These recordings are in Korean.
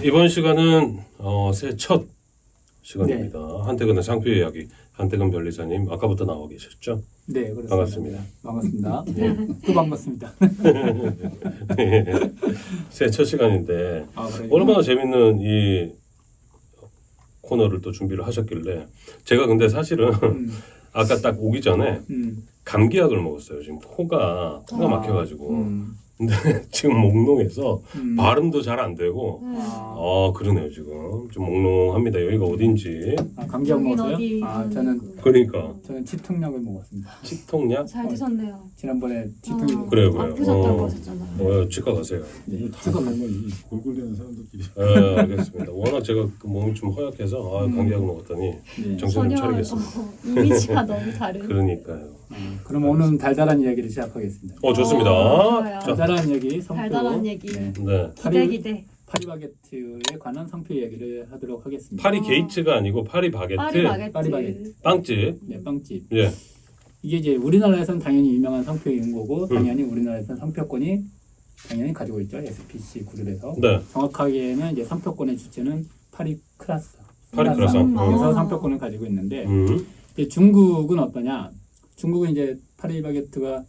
이번 시간은 새해 첫 시간입니다. 한태근의 상표 이야기. 한태근 변리사님 아까부터 나와 계셨죠? 네, 그렇습니다. 반갑습니다. 반갑습니다. 네, 또 반갑습니다. 새해 첫 시간인데 그래요? 얼마나 재밌는 이 코너를 또 준비를 하셨길래 제가 근데 사실은 아까 딱 오기 전에 감기약을 먹었어요. 지금 코가 막혀가지고 근데 지금 몽롱해서 발음도 잘 안 되고 그러네요. 지금 좀 몽롱합니다. 여기가 어딘지. 감기약 먹었어요? 어디? 저는 치통약을 먹었습니다. 치통약? 잘 드셨네요. 지난번에 치통이 그래요. 아프셨다고 하셨잖아요. 치과 가세요. 네, 치과 가면 이 골골대는 사람들끼리. 알겠습니다. 워낙 제가 그 몸이 좀 허약해서 감기약 먹었더니 네. 정신 좀 차리겠습니다. 이미지가 너무 다른. 그러니까요. 그럼 오늘은 달달한 이야기를 시작하겠습니다. 좋습니다. 좋아요. 자, 달달한 얘기, 성표. 달달한 얘기. 네. 네. 기대. 파리바게트에 관한 성표 이야기를 하도록 하겠습니다. 파리 게이츠가 아니고 파리 바게트 파리바게트. 빵집. 네, 빵집. 예. 이게 이제 우리나라에서는 당연히 유명한 상표인 거고 당연히 우리나라에서는 상표권이 당연히 가지고 있죠. SPC 그룹에서. 네. 정확하게는 이제 상표권의 주체는 파리 크라상. 파리 크라상. 그래서 상표권을 가지고 있는데 음. 이제 중국은 어떠냐? 중국은 이제 파리바게트가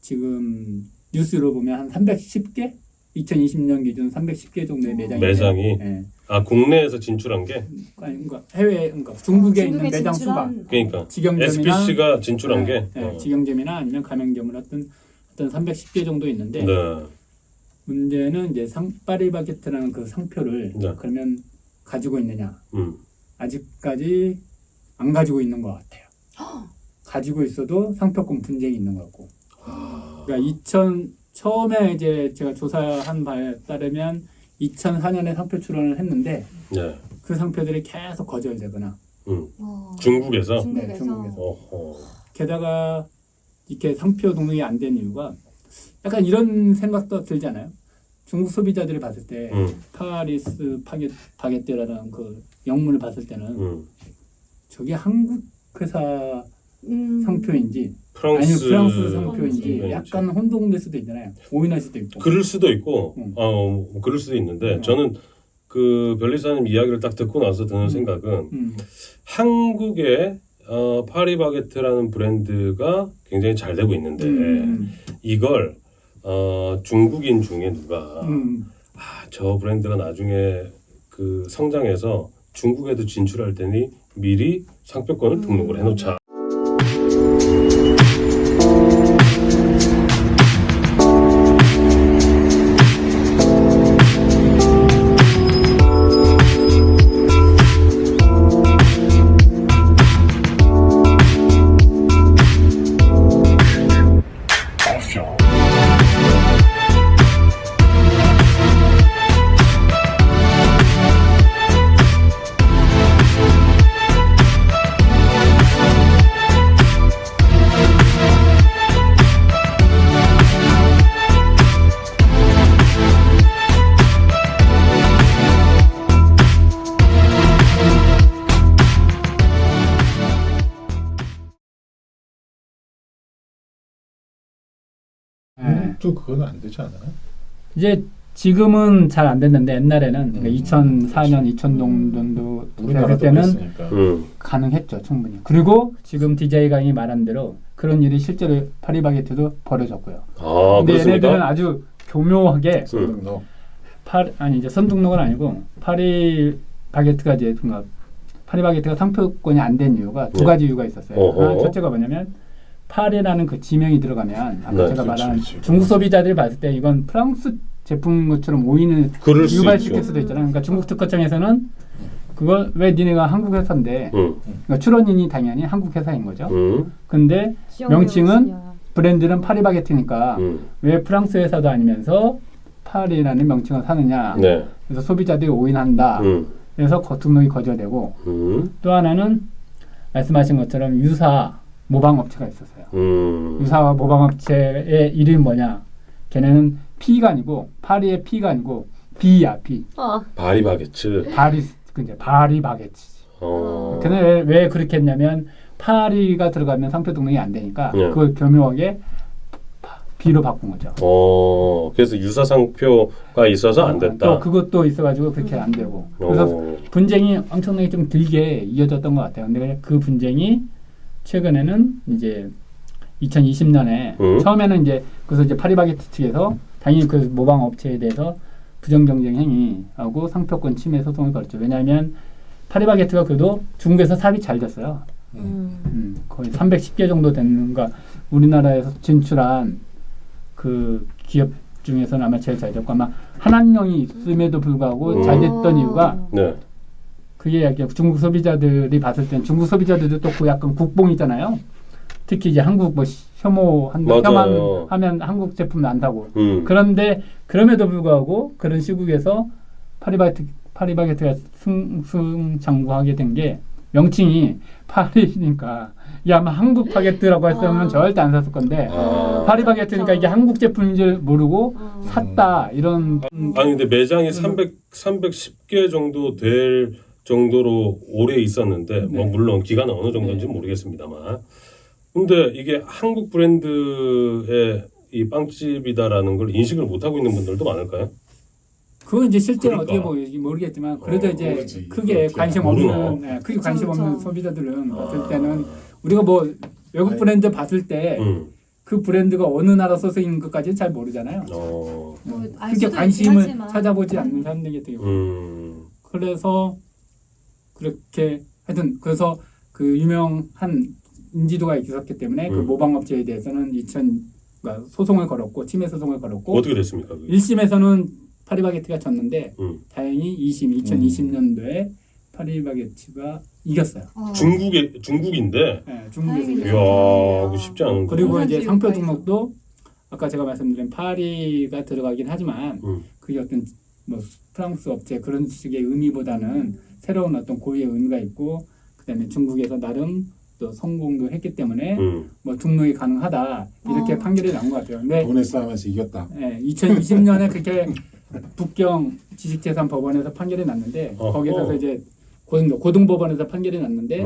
지금 뉴스로 보면 한 310개? 2020년 기준 310개 정도의 매장이. 네. 국내에서 진출한 게 그러니까 해외, 그러니까 중국에 있는 중국에 매장 진출한- 수가 그러니까 직영점이나 SPC가 진출한 게. 직영점이나 아니면 가맹점을 어떤 310개 정도 있는데 네. 문제는 이제 파리바게트라는 그 상표를 네. 그러면 가지고 있느냐? 음. 아직까지 안 가지고 있는 것 같아요. 가지고 있어도 상표권 분쟁이 있는 것 같고. 그러니까 처음에 이제 제가 조사한 바에 따르면 2004년에 상표 출원을 했는데 네. 그 상표들이 계속 거절되거나 중국에서. 네, 중국에서. 어허. 게다가 이렇게 상표 등록이 안 된 이유가 약간 이런 생각도 들잖아요. 중국 소비자들이 봤을 때 파리스 바게뜨라는 그 영문을 봤을 때는 저게 한국 회사 상표인지 아니면 프랑스 상표인지 약간 혼동될 수도 있잖아요. 오인할 수도 있고. 그럴 수도 있고, 그럴 수도 있는데 저는 그 변리사님 이야기를 딱 듣고 나서 드는 생각은 한국의 파리바게트라는 브랜드가 굉장히 잘 되고 있는데 이걸 중국인 중에 누가 저 브랜드가 나중에 그 성장해서 중국에도 진출할 테니 미리 상표권을 등록을 해놓자. 또 그건 안 되지 않아요? 이제 지금은 잘 안 됐는데 옛날에는 그러니까 2004년, 2000년도 될 때는 가능했죠, 충분히. 그리고 지금 DJ 강이 말한 대로 그런 일이 실제로 파리바게트도 벌어졌고요. 근데 그렇습니까? 얘네들은 아주 교묘하게 선등록. 이제 선등록은 아니고 파리바게트가 이제 파리바게트가 상표권이 안 된 이유가 두 가지 이유가 있었어요. 하나, 첫째가 뭐냐면 파리라는 그 지명이 들어가면 아까 제가 말한 중국 소비자들이 봤을 때 이건 프랑스 제품 것처럼 오인을 유발시킬 수도 있잖아요. 그러니까 중국 특허청에서는 그걸 왜 니네가 한국 회사인데 그러니까 출원인이 당연히 한국 회사인 거죠. 근데 명칭은 브랜드는 파리바게트니까 왜 프랑스 회사도 아니면서 파리라는 명칭을 사느냐. 네. 그래서 소비자들이 오인한다. 그래서 등록이 거절되고 또 하나는 말씀하신 것처럼 유사 모방업체가 있었어요. 유사 모방업체의 이름이 뭐냐? 걔네는 P가 아니고 파리의 P가 아니고 B야 B. 파리바게트. 파리바게트. 걔네 왜 그렇게 했냐면 파리가 들어가면 상표 등록이 안 되니까 그걸 교묘하게 B로 바꾼 거죠. 그래서 유사 상표가 있어서 안 됐다. 또 그것도 있어가지고 그렇게 안 되고. 그래서 분쟁이 엄청나게 좀 길게 이어졌던 것 같아요. 근데 그 분쟁이 최근에는 이제 2020년에 처음에는 이제 그래서 이제 파리바게트 측에서 당연히 그 모방 업체에 대해서 부정 경쟁 행위하고 상표권 침해 소송을 걸었죠. 왜냐하면 파리바게트가 그래도 중국에서 사업이 잘 됐어요. 거의 310개 정도 되는가 우리나라에서 진출한 그 기업 중에서는 아마 제일 잘 됐고 아마 한한령이 있음에도 불구하고 잘 됐던 이유가 네. 그게 약간 중국 소비자들이 봤을 땐 중국 소비자들도 또 그 약간 국뽕이잖아요. 특히 이제 한국 뭐 혐오하면 한국 제품 난다고. 그런데 그럼에도 불구하고 그런 시국에서 파리바게트가 승승장구하게 된 게 명칭이 파리니까 이게 아마 한국 바게트라고 했으면 절대 안 샀을 건데 파리바게트니까 이게 한국 제품인 줄 모르고 샀다 이런. 아니 근데 매장이 310개 정도 될 정도로 오래 있었는데 뭐 물론 기간은 어느 정도인지 모르겠습니다만 근데 이게 한국 브랜드의 이 빵집이다라는 걸 인식을 못하고 있는 분들도 많을까요? 그건 이제 실제로 그러니까. 어떻게 보일지 모르겠지만 그래도 이제 그렇지. 크게 그렇지. 관심 없는 크게 관심 없는 소비자들은 봤을 때는 우리가 뭐 외국 브랜드 봤을 때 그 브랜드가 어느 나라 소속인 것까지는 잘 모르잖아요. 크게 관심을 찾아보지 않는 사람들이 되게 그래서 그렇게 하여튼 그래서 그 유명한 인지도가 있었기 때문에 그 모방업체에 대해서는 소송을 걸었고 침해 소송을 걸었고 어떻게 됐습니까? 그게? 1심에서는 파리바게트가 졌는데 다행히 2020년도에 파리바게트가 이겼어요. 중국인데. 네, 중국에서 이야, 이겼어요. 그거 쉽지 않은데. 그리고 이제 상표 등록도 아까 제가 말씀드린 파리가 들어가긴 하지만 그게 어떤 뭐 프랑스 업체 그런 식의 의미보다는 새로운 어떤 고유의 의미가 있고 그다음에 중국에서 나름 또 성공도 했기 때문에 뭐 등록이 가능하다 이렇게 판결이 난 것 같아요. 근데 돈에 싸움에서 이겼다. 네, 2020년에 그렇게 북경 지식재산법원에서 판결이 났는데 거기서 이제 고등법원에서 판결이 났는데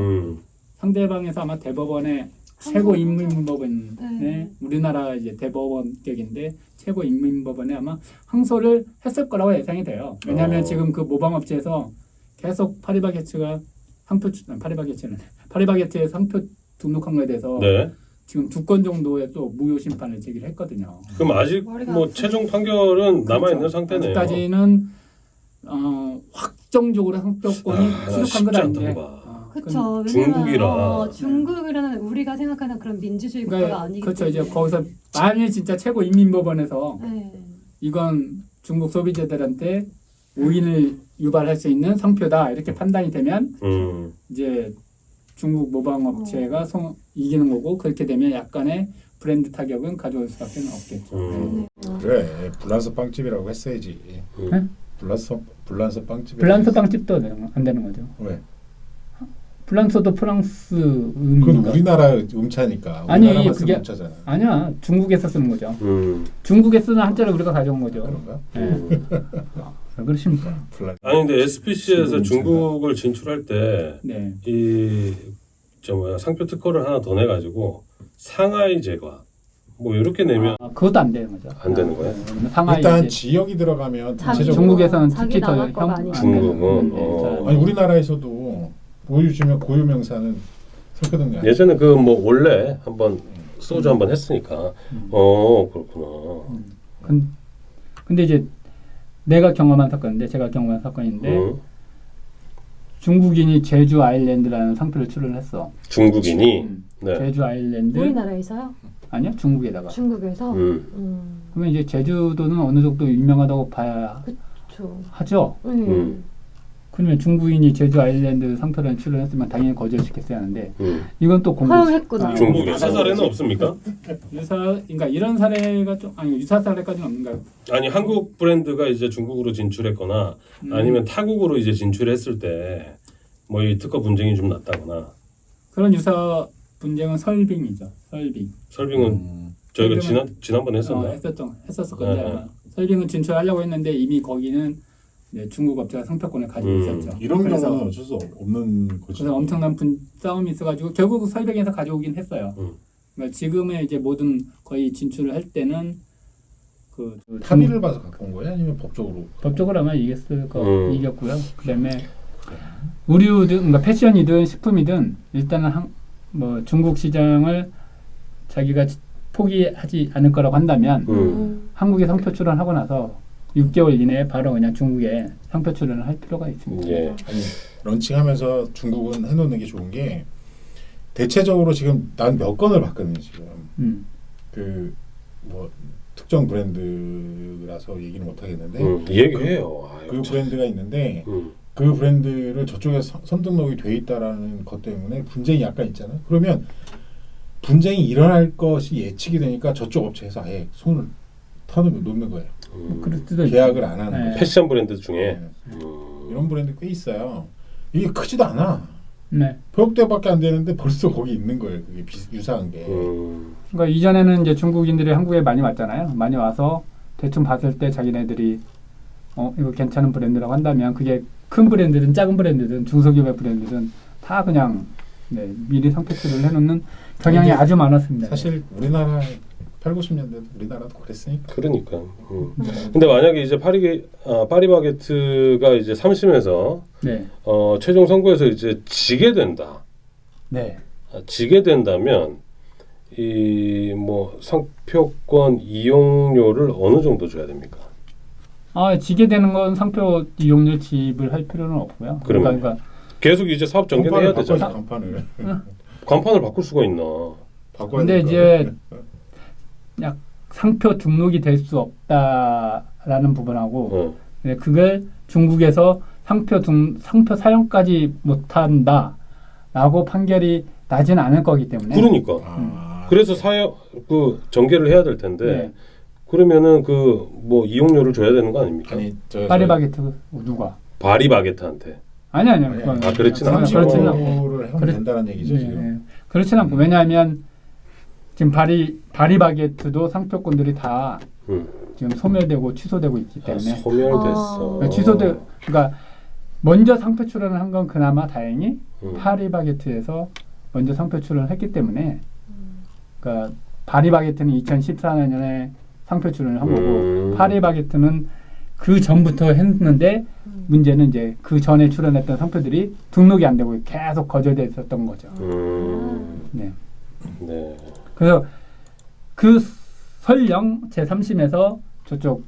상대방에서 아마 대법원의 최고 인민법원에 우리나라 이제 대법원격인데 최고 인민법원에 아마 항소를 했을 거라고 예상이 돼요. 왜냐하면 지금 그 모방업체에서 계속 파리바게트의 상표 등록한 거에 대해서 지금 2건 정도의 또 무효 심판을 제기를 했거든요. 그럼 아직 뭐 최종 판결은 남아 있는 상태네요. 아직까지는 확정적으로 상표권이 취득한 건 아닌데. 그렇죠. 중국이라는 우리가 생각하는 그런 민주주의 국가가 아니기 그렇죠. 때문에. 이제 거기서 만일 진짜 최고 인민법원에서 네. 이건 중국 소비자들한테 오인을 유발할 수 있는 상표다 이렇게 판단이 되면 이제 중국 모방업체가 이기는 거고 그렇게 되면 약간의 브랜드 타격은 가져올 수밖에 없겠죠. 그래 불란서 빵집이라고 했어야지. 네? 불란서 빵집. 불란서 빵집도 안 되는 거죠. 왜? 불란서도 프랑스 음이니까. 그건 우리나라 음차니까. 아니 우리나라만 그게 쓰는 음차잖아. 아니야 중국에서 쓰는 거죠. 중국에 쓰는 한자를 우리가 가져온 거죠. 그런가? 왜 그러십니까? 아니 근데 SPC에서 중국을 진출할 때 이 상표 특허를 하나 더 내가지고 상하이 제과 뭐 이렇게 내면 그것도 안 되는 거죠. 안 되는 거예요? 상하이 일단 지역이 들어가면 전체적으로 중국에서는 특히 더 중국은 아니 우리나라에서도 보여주면 고유 명사는 상표등록 안 예전에 그 뭐 원래 한번 소주 한번 했으니까 그렇구나. 근데 이제 제가 경험한 사건인데 중국인이 제주 아일랜드라는 상표를 출원했어. 중국인이 제주 아일랜드 우리나라에서요? 아니요 중국에다가. 중국에서. 그러면 이제 제주도는 어느 정도 유명하다고 봐야 하죠. 그러면 중국인이 제주 아일랜드 상표를 출원했으면 당연히 거절시켰어야 하는데 이건 또 허용했구나. 중국 유사 사례는 없습니까? 그러니까 이런 사례가 좀 유사 사례까지는 없는가요? 아니 한국 브랜드가 이제 중국으로 진출했거나 아니면 타국으로 이제 진출했을 때 뭐 이 특허 분쟁이 좀 났다거나 그런 유사 분쟁은 설빙이죠. 설빙은 저희가 지난번에 했었나요? 했었을 건데 아마 설빙은 진출하려고 했는데 이미 거기는 중국 업체가 상표권을 가지고 있었죠. 이런 경우는 어쩔 수 없는 거죠. 그래서 엄청난 싸움이 있어가지고 결국 설빙에서 가져오긴 했어요. 그러니까 지금의 이제 모든 거의 진출을 할 때는 그 합의를 봐서 갖고 온 거예요? 아니면 법적으로? 법적으로 아마 이겼을 거 이겼고요. 그다음에 의류든 그러니까 패션이든 식품이든 일단은 뭐 중국 시장을 자기가 포기하지 않을 거라고 한다면 한국에 상표 출원하고 나서 6개월 이내에 바로 그냥 중국에 상표 출원을 할 필요가 있습니다. 예. 아니 런칭하면서 중국은 해놓는 게 좋은 게 대체적으로 지금 난 몇 건을 봤거든요 지금 그 뭐 특정 브랜드라서 얘기는 못 하겠는데 얘기해요. 그 브랜드가 있는데 그 브랜드를 저쪽에 선등록이 돼 있다라는 것 때문에 분쟁이 약간 있잖아요. 그러면 분쟁이 일어날 것이 예측이 되니까 저쪽 업체에서 아예 손을 놓는 거예요. 그럴 수도 계약을 안 하는 거예요. 패션 브랜드 중에 이런 브랜드 꽤 있어요. 이게 크지도 않아. 네. 벽대밖에 안 되는데 벌써 거기 있는 거예요. 그게 유사한 게. 그러니까 이전에는 이제 중국인들이 한국에 많이 왔잖아요. 많이 와서 대충 봤을 때 자기네들이 이거 괜찮은 브랜드라고 한다면 그게 큰 브랜드든 작은 브랜드든 중소기업의 브랜드든 다 그냥 미리 상표 출원을 해놓는 경향이 아주 많았습니다. 사실 우리나라 8, 90년대도 우리나라도 그랬으니까. 그러니까. 근데 만약에 이제 파리바게트가 이제 3심에서 네. 최종 선고에서 이제 지게 된다. 네. 지게 된다면 이 뭐 상표권 이용료를 어느 정도 줘야 됩니까? 지게 되는 건 상표 이용료 지불할 필요는 없고요. 그러니까 계속 이제 사업 전개해야 되잖아. 간판을. 간판을 바꿀 수가 있나? 근데 이제 약 상표 등록이 될 수 없다라는 부분하고 그걸 중국에서 상표 사용까지 못한다라고 판결이 나지는 않을 거기 때문에. 그러니까. 그래서 그 전개를 해야 될 텐데 네. 그러면은 그 뭐 이용료를 줘야 되는 거 아닙니까? 아니 파리바게트 누가? 바리바게트한테. 아니요. 그렇진 않죠. 그렇진 않고. 상표를 하면 된다는 얘기죠 지금. 그렇진 않고 왜냐하면 지금 바리바게트도 상표권들이 다 지금 소멸되고 취소되고 있기 때문에. 소멸됐어. 그러니까 먼저 상표 출원을 한 건 그나마 다행히 파리바게트에서 먼저 상표 출원을 했기 때문에. 그러니까 바리바게트는 2014년에 상표 출원을 한 거고 파리바게트는 그 전부터 했는데 문제는 이제 그 전에 출원했던 상표들이 등록이 안 되고 계속 거절돼 있었던 거죠. 네. 그래서 그 설령 제3심에서 저쪽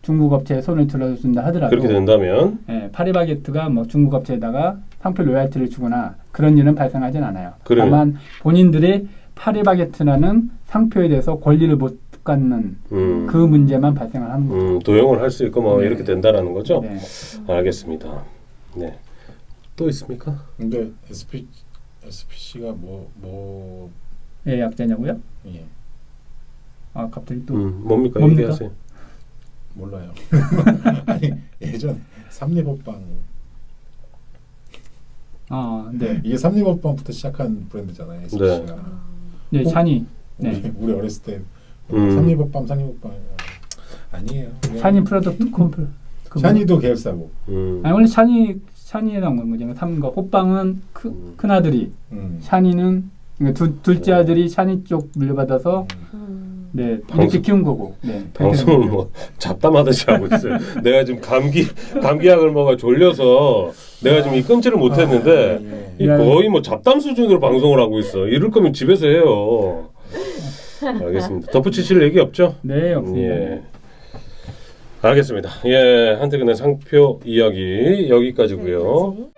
중국 업체에 손을 들어준다 하더라도 그렇게 된다면 파리바게트가 뭐 중국 업체에다가 상표 로얄티를 주거나 그런 일은 발생하진 않아요. 그러면. 다만 본인들이 파리바게트라는 상표에 대해서 권리를 못 갖는 그 문제만 발생을 하는 거죠. 도용을 할 수 있고 뭐 네. 이렇게 된다라는 거죠. 네. 알겠습니다. 네. 또 있습니까? 근데 SPC가 뭐 예, 약자냐고요? 예. 갑자기 또 뭡니까? 뭡니까? 얘기하세요. 몰라요. 아니 예전 삼리법방 네. 이게 삼리법방부터 시작한 브랜드잖아요. SPC가. 네, 샤니. 네. 우리 어렸을 때 삼리법방 아니에요. 샤니 프로덕트 콤플. 샤니도 계열사고. 아니 원래 샤니에 나온 건 뭐냐면 호빵은 큰 아들이 샤니는 그러니까 둘째 아들이 샤니 쪽 물려받아서 네 이렇게 키운 거고. 네. 방송을 뭐 잡담하듯이 하고 있어요. 내가 지금 감기약을 먹어 졸려서 내가 지금 이 끊지를 못했는데 이 거의 뭐 잡담 수준으로 방송을 하고 있어. 이럴 거면 집에서 해요. 알겠습니다. 덧붙이실 얘기 없죠? 네, 없습니다. 예. 알겠습니다. 예, 한태근의 상표 이야기 여기까지고요.